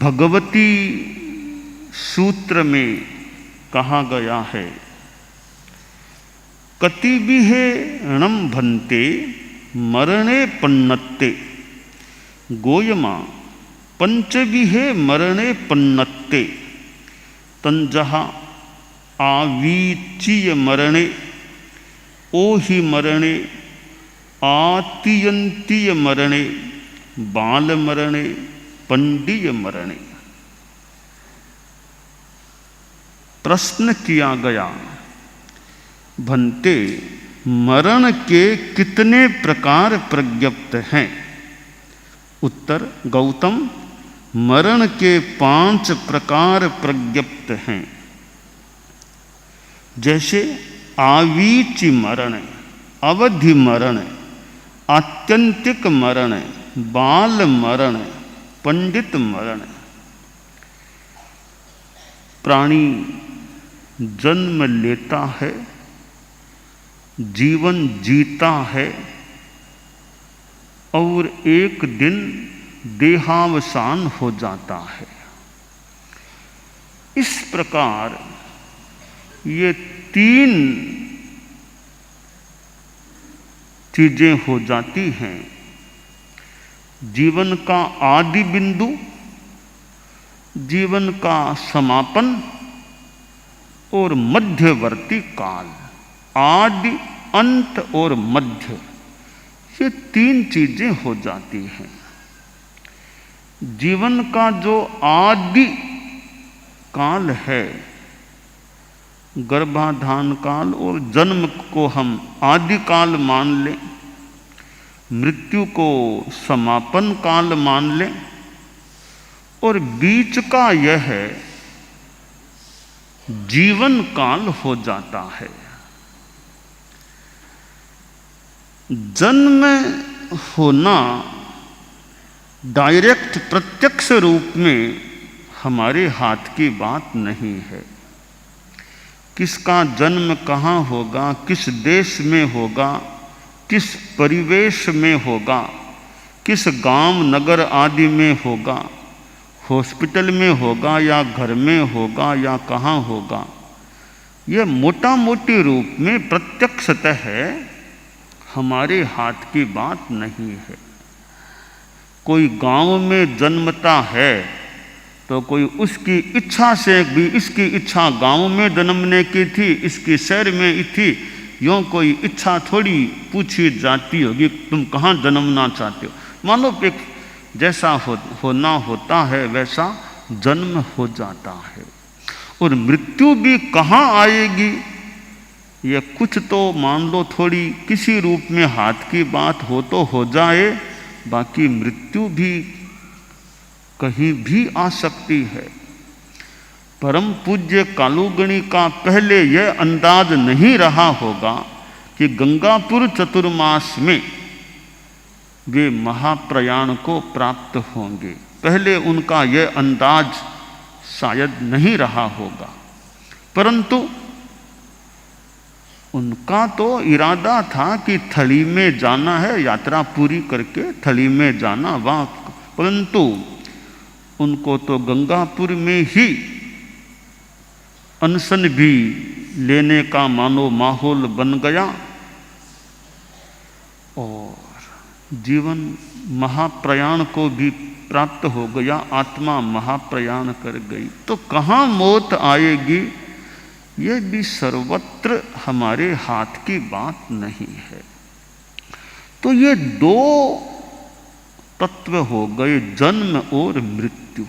भगवती सूत्र में कहा गया है, कतिबिहेणम भन्ते मरणे पन्नत्ते गोयमा पंचबिहे मरणे पन्नत्ते तंजहा आवीचीय मरणे ओहि मरणे आतियंतीय मरणे बाल मरणे पंडीय मरणे। प्रश्न किया गया, भन्ते मरण के कितने प्रकार प्रज्ञप्त हैं? उत्तर, गौतम, मरण के 5 प्रकार प्रज्ञप्त हैं। जैसे आवीचि मरण, अवधि मरण, आत्यंतिक मरण, बाल मरण, पंडित मरण। प्राणी जन्म लेता है, जीवन जीता है और एक दिन देहावसान हो जाता है। इस प्रकार ये 3 चीजें हो जाती हैं। जीवन का आदि बिंदु, जीवन का समापन और मध्यवर्ती काल। आदि, अंत और मध्य, ये 3 चीजें हो जाती हैं। जीवन का जो आदि काल है, गर्भाधान काल और जन्म को हम आदि काल मान लें, मृत्यु को समापन काल मान लें, और बीच का यह जीवन काल हो जाता है। जन्म होना डायरेक्ट प्रत्यक्ष रूप में हमारे हाथ की बात नहीं है। किसका जन्म कहाँ होगा, किस देश में होगा, किस परिवेश में होगा, किस गांव नगर आदि में होगा, हॉस्पिटल में होगा या घर में होगा या कहाँ होगा, यह मोटा मोटी रूप में प्रत्यक्षतः हमारे हाथ की बात नहीं है। कोई गांव में जन्मता है तो कोई उसकी इच्छा से भी, इसकी इच्छा गांव में जन्मने की थी, इसकी शहर में थी, यूँ कोई इच्छा थोड़ी पूछी जाती होगी तुम कहाँ जन्मना चाहते हो। मानो कि जैसा होना होता है वैसा जन्म हो जाता है। और मृत्यु भी कहाँ आएगी, ये कुछ तो मान लो थोड़ी किसी रूप में हाथ की बात हो तो हो जाए, बाकी मृत्यु भी कहीं भी आ सकती है। परम पूज्य कालूगणी का पहले यह अंदाज नहीं रहा होगा कि गंगापुर चतुर्मास में वे महाप्रयाण को प्राप्त होंगे। पहले उनका यह अंदाज शायद नहीं रहा होगा, परंतु उनका तो इरादा था कि थली में जाना है, यात्रा पूरी करके थली में जाना वहाँ, परंतु उनको तो गंगापुर में ही अनशन भी लेने का मानो माहौल बन गया और जीवन महाप्रयाण को भी प्राप्त हो गया, आत्मा महाप्रयाण कर गई। तो कहाँ मौत आएगी, यह भी सर्वत्र हमारे हाथ की बात नहीं है। तो ये 2 तत्व हो गए, जन्म और मृत्यु।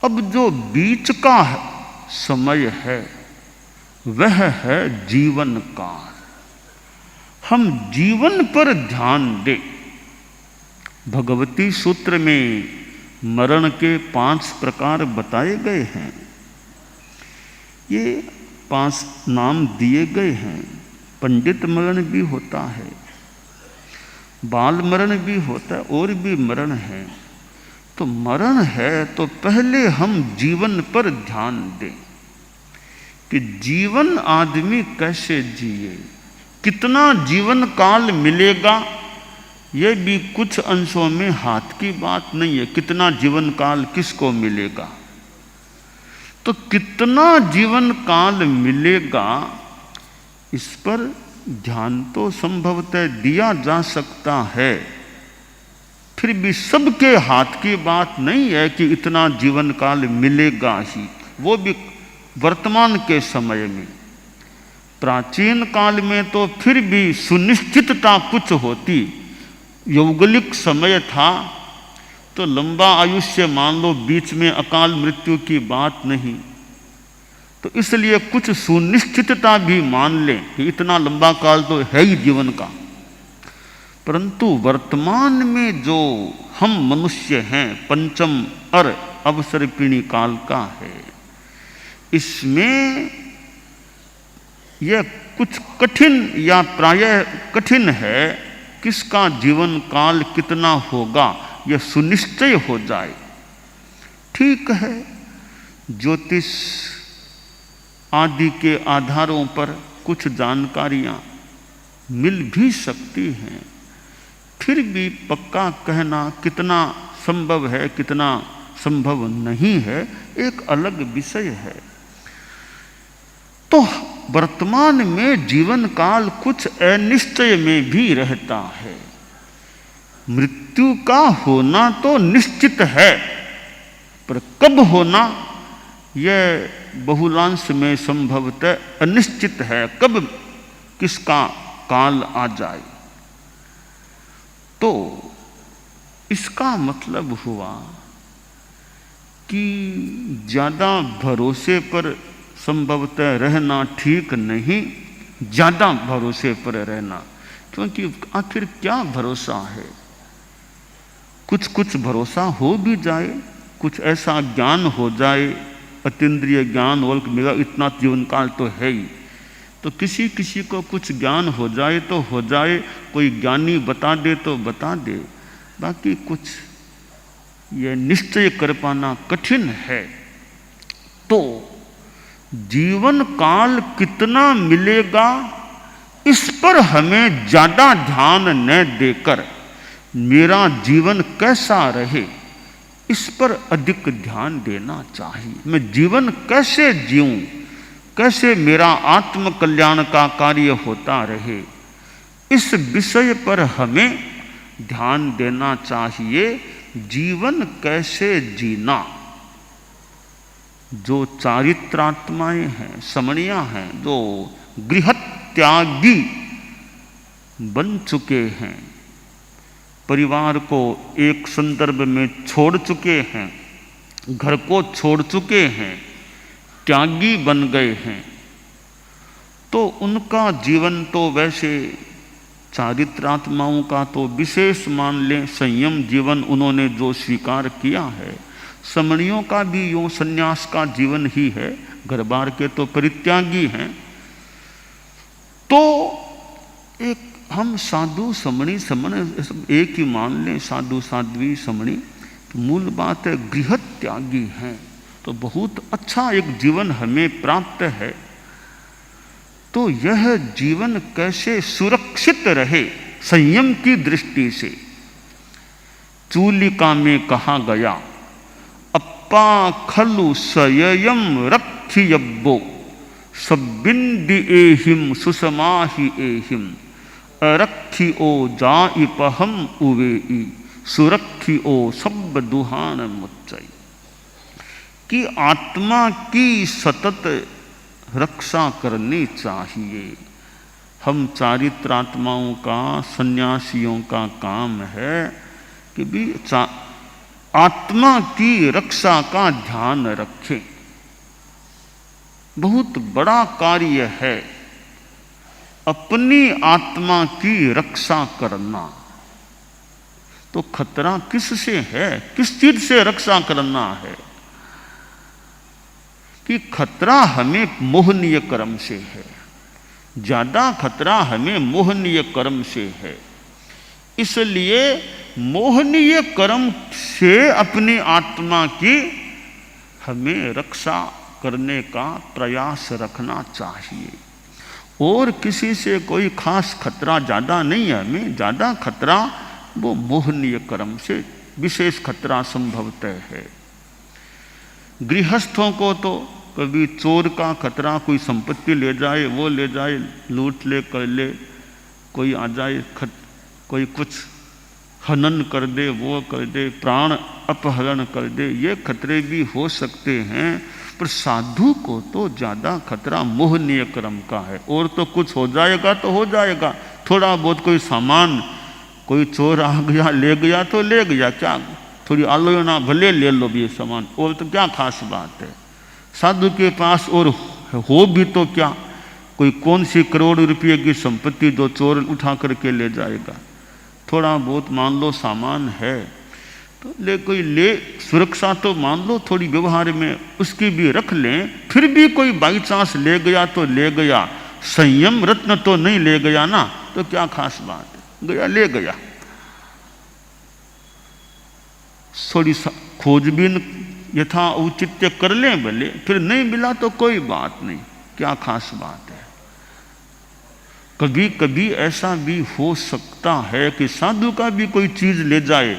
अब जो बीच का समय है वह है जीवन काल। हम जीवन पर ध्यान दें। भगवती सूत्र में मरण के 5 प्रकार बताए गए हैं। ये 5 नाम दिए गए हैं। पंडित मरण भी होता है, बाल मरण भी होता है, और भी मरण है। तो मरण है तो पहले हम जीवन पर ध्यान दें कि जीवन आदमी कैसे जिए, कितना जीवन काल मिलेगा, ये भी कुछ अंशों में हाथ की बात नहीं है। कितना जीवन काल किसको मिलेगा, तो कितना जीवन काल मिलेगा इस पर ध्यान तो संभवतः दिया जा सकता है, फिर भी सबके हाथ की बात नहीं है कि इतना जीवन काल मिलेगा ही, वो भी वर्तमान के समय में। प्राचीन काल में तो फिर भी सुनिश्चितता कुछ होती। यौगलिक समय था तो लंबा आयुष्य मान लो, बीच में अकाल मृत्यु की बात नहीं, तो इसलिए कुछ सुनिश्चितता भी मान लें कि इतना लंबा काल तो है ही जीवन का। परंतु वर्तमान में जो हम मनुष्य हैं, पंचम अवसर्पिणी काल का है, इसमें यह कुछ कठिन या प्रायः कठिन है किसका जीवन काल कितना होगा यह सुनिश्चय हो जाए। ठीक है, ज्योतिष आदि के आधारों पर कुछ जानकारियां मिल भी सकती हैं, फिर भी पक्का कहना कितना संभव है कितना संभव नहीं है एक अलग विषय है। तो वर्तमान में जीवन काल कुछ अनिश्चय में भी रहता है। मृत्यु का होना तो निश्चित है, पर कब होना यह बहुलांश में संभवतः अनिश्चित है, कब किसका काल आ जाए। तो इसका मतलब हुआ कि ज़्यादा भरोसे पर संभवतः रहना ठीक नहीं, ज़्यादा भरोसे पर रहना, क्योंकि आखिर क्या भरोसा है। कुछ कुछ भरोसा हो भी जाए, कुछ ऐसा ज्ञान हो जाए, अतीन्द्रिय ज्ञान वल्क मेरा इतना जीवन काल तो है ही, तो किसी किसी को कुछ ज्ञान हो जाए तो हो जाए, कोई ज्ञानी बता दे तो बता दे, बाकी कुछ ये निश्चय कर पाना कठिन है। तो जीवन काल कितना मिलेगा इस पर हमें ज़्यादा ध्यान न देकर मेरा जीवन कैसा रहे इस पर अधिक ध्यान देना चाहिए। मैं जीवन कैसे जीऊं, कैसे मेरा आत्म कल्याण का कार्य होता रहे, इस विषय पर हमें ध्यान देना चाहिए। जीवन कैसे जीना, जो चारित्रात्माएं हैं, समणियां हैं, जो गृहत्यागी बन चुके हैं, परिवार को एक संदर्भ में छोड़ चुके हैं, घर को छोड़ चुके हैं, त्यागी बन गए हैं, तो उनका जीवन तो वैसे चारित्रात्माओं का तो विशेष मान लें, संयम जीवन उन्होंने जो स्वीकार किया है। समणियों का भी यूँ संन्यास का जीवन ही है, घर बार के तो परित्यागी हैं। तो एक हम साधु समणी समण एक ही मान लें, साधु साध्वी समणी, तो मूल बात है गृह त्यागी हैं, तो बहुत अच्छा एक जीवन हमें प्राप्त है। तो यह जीवन कैसे सुरक्षित रहे संयम की दृष्टि से। चूलिका में कहा गया, अप्पा खलु सययम रक्षियब्बो सब्बिंदि एहिम सुसमाहि एहिम अरक्षि ओ जाइपहम उवेई सुरक्षि ओ सब दुहान मुच्चई। कि आत्मा की सतत रक्षा करनी चाहिए। हम चारित्रात्माओं का, सन्यासियों का काम है कि भी आत्मा की रक्षा का ध्यान रखें। बहुत बड़ा कार्य है अपनी आत्मा की रक्षा करना। तो खतरा किससे है, किस चीज से रक्षा करना है? कि खतरा हमें मोहनीय कर्म से है, ज्यादा खतरा हमें मोहनीय कर्म से है। इसलिए मोहनीय कर्म से अपनी आत्मा की हमें रक्षा करने का प्रयास रखना चाहिए। और किसी से कोई खास खतरा ज़्यादा नहीं है। हमें ज़्यादा खतरा वो मोहनीय कर्म से विशेष खतरा संभवतः है। गृहस्थों को तो कभी चोर का खतरा, कोई संपत्ति ले जाए, वो ले जाए, लूट ले, कर ले, कोई आ जाए, कोई कुछ हनन कर दे, वो कर दे, प्राण अपहरण कर दे, ये खतरे भी हो सकते हैं। पर साधु को तो ज़्यादा खतरा मोहनीय कर्म का है। और तो कुछ हो जाएगा तो हो जाएगा, थोड़ा बहुत कोई सामान, कोई चोर आ गया ले गया तो ले गया, क्या थोड़ी आलोचना भले ले लो भी सामान, और तो क्या खास बात है। साधु के पास और हो भी तो क्या, कोई कौन सी करोड़ रुपये की संपत्ति जो चोर उठा करके ले जाएगा। थोड़ा बहुत मान लो सामान है तो ले, कोई ले, सुरक्षा तो मान लो थोड़ी व्यवहार में उसकी भी रख लें, फिर भी कोई बाई चांस ले गया तो ले गया, संयम रत्न तो नहीं ले गया ना, तो क्या खास बात है, गया ले गया। थोड़ी खोजबीन यथा औचित्य कर लें भले, फिर नहीं मिला तो कोई बात नहीं, क्या खास बात है। कभी कभी ऐसा भी हो सकता है कि साधु का भी कोई चीज ले जाए,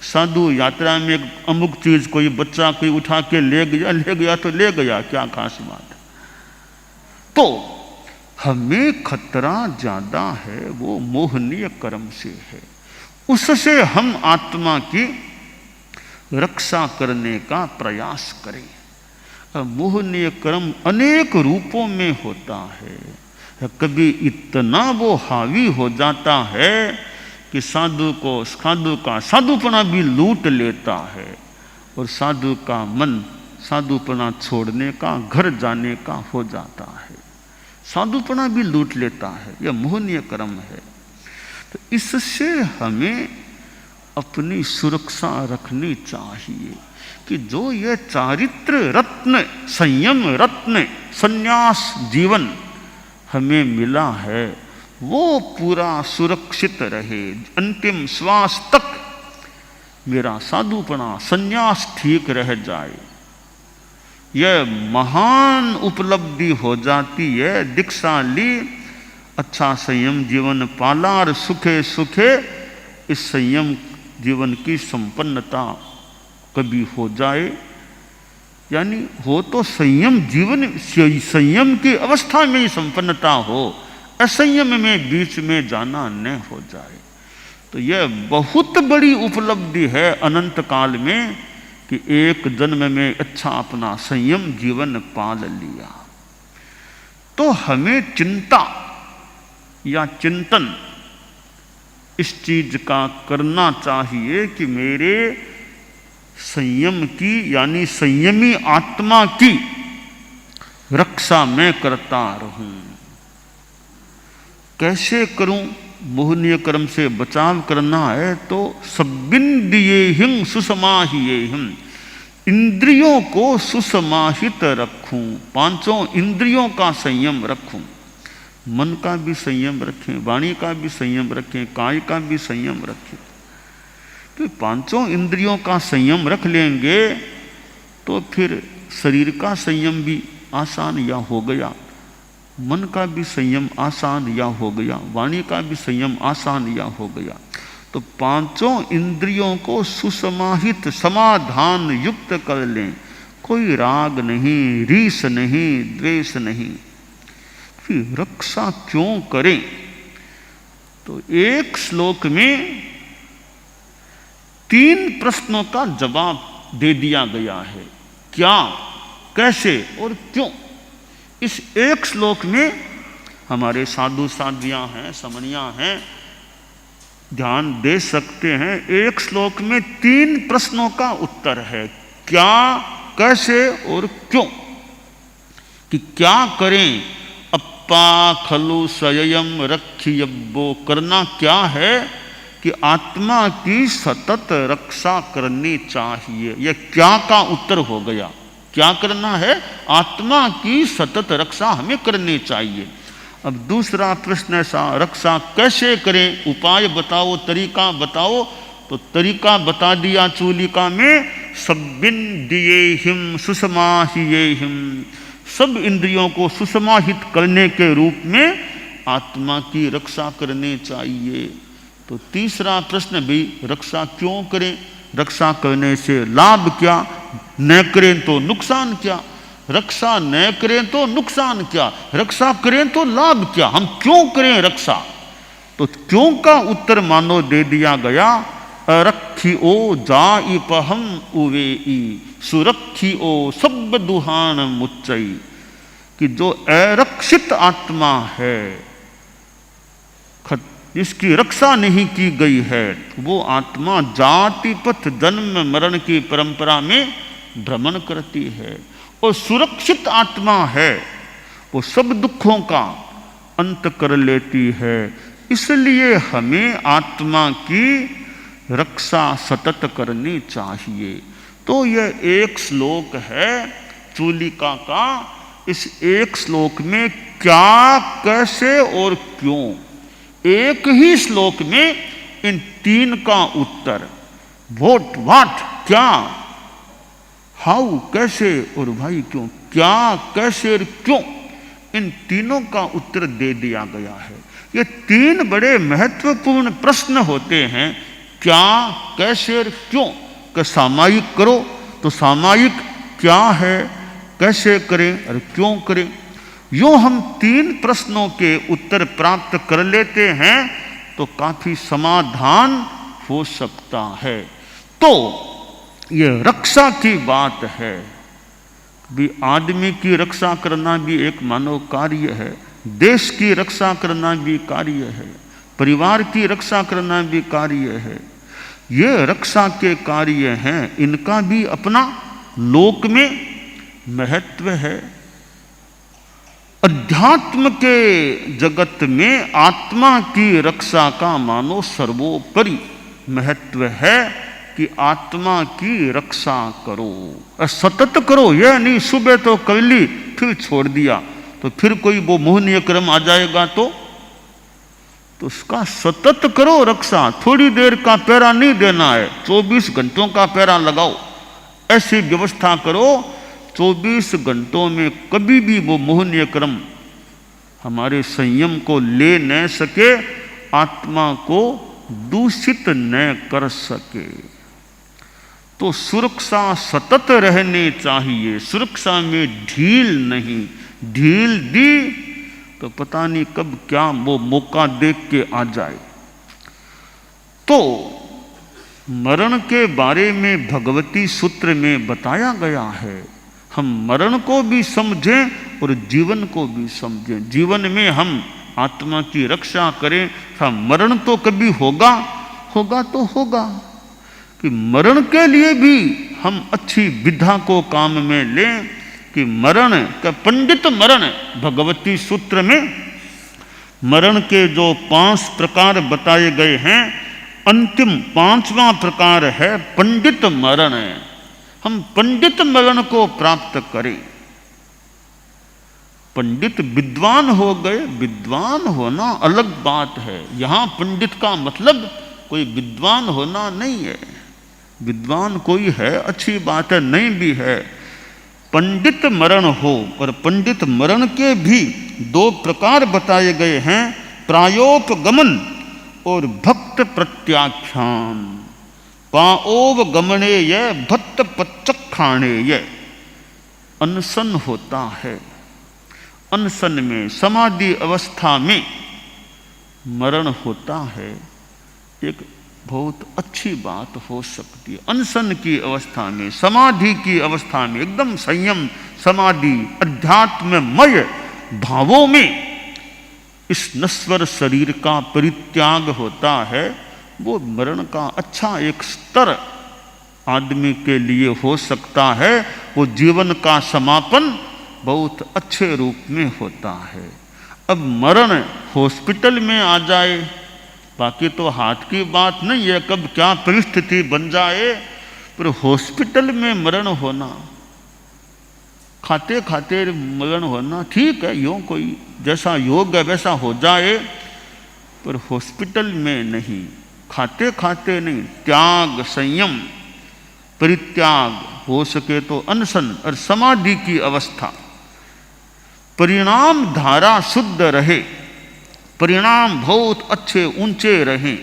साधु यात्रा में अमुक चीज कोई बच्चा कोई उठा के ले गया तो ले गया, क्या खास बात है। तो हमें खतरा ज्यादा है वो मोहनीय कर्म से है, उससे हम आत्मा की रक्षा करने का प्रयास करें। मोहनीय कर्म अनेक रूपों में होता है। कभी इतना वो हावी हो जाता है कि साधु का साधुपना भी लूट लेता है, और साधु का मन साधुपना छोड़ने का, घर जाने का हो जाता है, साधुपना भी लूट लेता है। यह मोहनीय कर्म है। तो इससे हमें अपनी सुरक्षा रखनी चाहिए कि जो ये चारित्र रत्न, संयम रत्न, संन्यास जीवन हमें मिला है वो पूरा सुरक्षित रहे, अंतिम श्वास तक मेरा साधुपना संन्यास ठीक रह जाए। यह महान उपलब्धि हो जाती है। दीक्षा ली, अच्छा संयम जीवन पाला और सुखे सुखे इस संयम जीवन की संपन्नता कभी हो जाए, यानी हो तो संयम जीवन, संयम की अवस्था में ही संपन्नता हो, असंयम में बीच में जाना न हो जाए। तो यह बहुत बड़ी उपलब्धि है अनंत काल में कि एक जन्म में अच्छा अपना संयम जीवन पाल लिया। तो हमें चिंता या चिंतन इस चीज का करना चाहिए कि मेरे संयम की यानी संयमी आत्मा की रक्षा मैं करता रहूं। कैसे करूं? मोहनीय कर्म से बचाव करना है तो सब्बिंदियेहिं सुसमाहियेहिं, इंद्रियों को सुसमाहित रखूं, पांचों इंद्रियों का संयम रखूं। मन का भी संयम रखें, वाणी का भी संयम रखें, काय का भी संयम रखें। तो पांचों इंद्रियों का संयम रख लेंगे तो फिर शरीर का संयम भी आसान या हो गया, मन का भी संयम आसान या हो गया, वाणी का भी संयम आसान या हो गया। तो पांचों इंद्रियों को सुसमाहित समाधान युक्त कर लें, कोई राग नहीं, रीस नहीं, द्वेष नहीं। फिर रक्षा क्यों करें? तो एक श्लोक में 3 प्रश्नों का जवाब दे दिया गया है, क्या, कैसे और क्यों। इस एक श्लोक में हमारे साधु साध्वियां हैं, समनियां हैं, ध्यान दे सकते हैं। एक श्लोक में 3 प्रश्नों का उत्तर है, क्या, कैसे और क्यों। कि क्या करें? अप्पा खलु सययम रक्षियब्बो, करना क्या है कि आत्मा की सतत रक्षा करनी चाहिए। यह क्या का उत्तर हो गया। क्या करना है? आत्मा की सतत रक्षा हमें करनी चाहिए। अब दूसरा प्रश्न ऐसा, रक्षा कैसे करें, उपाय बताओ, तरीका बताओ। तो तरीका बता दिया चूलिका में, सब्बिंदियेहिं सुसमाहियेहिं, सब इंद्रियों को सुसमाहित करने के रूप में आत्मा की रक्षा करनी चाहिए। तो तीसरा प्रश्न भी, रक्षा क्यों करें, रक्षा करने से लाभ क्या, न करें तो नुकसान क्या, रक्षा न करें तो नुकसान क्या, रक्षा करें तो लाभ क्या, हम क्यों करें रक्षा। तो क्यों का उत्तर मानो दे दिया गया, अरक्षी ओ जाइपहम उवेई सुरक्षी ओ सब दुहान मुच्चई, कि जो अरक्षित आत्मा है, जिसकी रक्षा नहीं की गई है, वो आत्मा जाति पथ जन्म मरण की परंपरा में भ्रमण करती है। और सुरक्षित आत्मा है, वो सब दुखों का अंत कर लेती है। इसलिए हमें आत्मा की रक्षा सतत करनी चाहिए। तो यह एक श्लोक है चूलिका का। इस एक श्लोक में क्या, कैसे और क्यों, एक ही श्लोक में इन तीन का उत्तर, व्हाट व्हाट क्या, हाउ कैसे और भाई क्यों, क्या कैसे और क्यों, इन तीनों का उत्तर दे दिया गया है। ये तीन बड़े महत्वपूर्ण प्रश्न होते हैं, क्या कैसे और क्यों। का सामायिक करो तो सामायिक क्या है, कैसे करें और क्यों करें। यूं हम तीन प्रश्नों के उत्तर प्राप्त कर लेते हैं तो काफी समाधान हो सकता है। तो ये रक्षा की बात है, भी आदमी की रक्षा करना भी एक मानव कार्य है, देश की रक्षा करना भी कार्य है, परिवार की रक्षा करना भी कार्य है। ये रक्षा के कार्य हैं, इनका भी अपना लोक में महत्व है। अध्यात्म के जगत में आत्मा की रक्षा का मानो सर्वोपरि महत्व है कि आत्मा की रक्षा करो, सतत करो। यह नहीं सुबह तो कर ली फिर छोड़ दिया, तो फिर कोई वो मोहनीय क्रम आ जाएगा तो उसका सतत करो रक्षा। थोड़ी देर का पैरा नहीं देना है, 24 घंटों का पैरा लगाओ। ऐसी व्यवस्था करो 24 घंटों में कभी भी वो मोहनीय क्रम हमारे संयम को ले न सके, आत्मा को दूषित न कर सके। तो सुरक्षा सतत रहनी चाहिए, सुरक्षा में ढील नहीं। ढील दी तो पता नहीं कब क्या वो मौका देख के आ जाए। तो मरण के बारे में भगवती सूत्र में बताया गया है, हम मरण को भी समझें और जीवन को भी समझें। जीवन में हम आत्मा की रक्षा करें, हम मरण तो कभी होगा, होगा तो होगा, कि मरण के लिए भी हम अच्छी विधा को काम में लें। कि मरण का पंडित मरण, भगवती सूत्र में मरण के जो 5 प्रकार बताए गए हैं, अंतिम 5वां प्रकार है पंडित मरण। हम पंडित मरण को प्राप्त करें। पंडित विद्वान हो गए, विद्वान होना अलग बात है। यहां पंडित का मतलब कोई विद्वान होना नहीं है। विद्वान कोई है, अच्छी बात है, नहीं भी है। पंडित मरण हो, और पंडित मरण के भी 2 प्रकार बताए गए हैं, प्रायोपगमन और भक्त प्रत्याख्यान। पाओव गमने ये भक्त पच्चखाने ये। अनशन होता है, अनशन में समाधि अवस्था में मरण होता है, एक बहुत अच्छी बात हो सकती है। अनशन की अवस्था में, समाधि की अवस्था में, एकदम संयम समाधि अध्यात्ममय भावों में इस नश्वर शरीर का परित्याग होता है। वो मरण का अच्छा एक स्तर आदमी के लिए हो सकता है। वो जीवन का समापन बहुत अच्छे रूप में होता है। अब मरण हॉस्पिटल में आ जाए, बाकी तो हाथ की बात नहीं है कब क्या परिस्थिति बन जाए, पर हॉस्पिटल में मरण होना, खाते खाते मरण होना ठीक है, यूँ कोई जैसा योग है वैसा हो जाए, पर हॉस्पिटल में नहीं, खाते खाते नहीं। त्याग, संयम, परित्याग, हो सके तो अनशन और समाधि की अवस्था। परिणाम धारा शुद्ध रहे, परिणाम बहुत अच्छे ऊंचे रहें,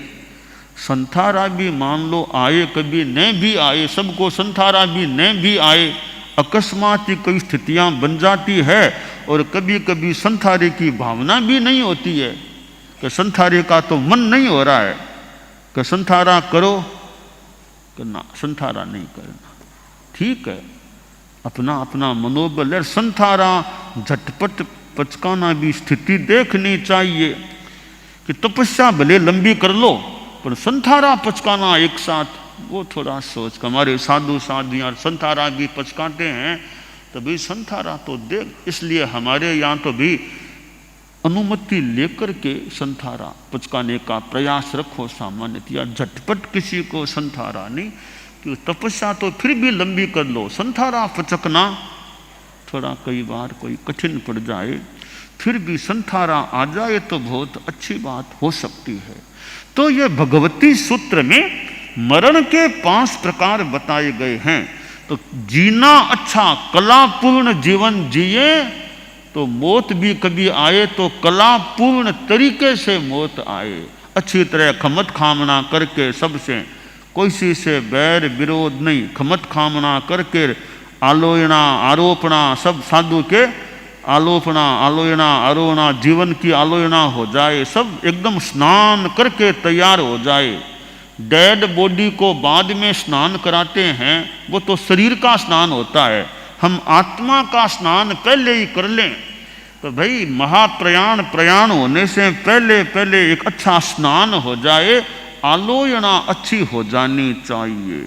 संथारा भी मान लो आए, कभी न भी आए, सबको संथारा भी न भी आए। अकस्मात ही कोई स्थितियां बन जाती है और कभी कभी संथारे की भावना भी नहीं होती है कि संथारे का तो मन नहीं हो रहा है कि संथारा करो, कि ना संथारा नहीं करना। ठीक है, अपना अपना मनोबल है। संथारा झटपट पचकाना भी स्थिति देखनी चाहिए कि तपस्या भले लंबी कर लो पर संथारा पचकाना एक साथ, वो थोड़ा सोच। हमारे साधु साधियाँ संथारा भी पचकाते हैं तो भाई संथारा तो देख, इसलिए हमारे यहाँ तो भी अनुमति लेकर के संथारा पचकाने का प्रयास रखो सामान्यतया। झटपट किसी को संथारा नहीं, कि तपस्या तो फिर भी लंबी कर लो, संथारा पचकना थोड़ा कई बार कोई कठिन पड़ जाए, फिर भी संथारा आ जाए तो बहुत अच्छी बात हो सकती है। तो ये भगवती सूत्र में मरण के 5 प्रकार बताए गए हैं। तो जीना अच्छा, कलापूर्ण जीवन जिए तो मौत भी कभी आए तो कलापूर्ण तरीके से मौत आए। अच्छी तरह खमत खामना करके, सबसे कोई से बैर विरोध नहीं, खमत खामना करके आलोचना आरोपणा, सब साधु के आलोचना आलोचना आरोहणा, जीवन की आलोचना हो जाए, सब एकदम स्नान करके तैयार हो जाए। डेड बॉडी को बाद में स्नान कराते हैं, वो तो शरीर का स्नान होता है, हम आत्मा का स्नान पहले ही कर लें। तो भाई प्रयाण होने से पहले पहले एक अच्छा स्नान हो जाए, आलोचना अच्छी हो जानी चाहिए।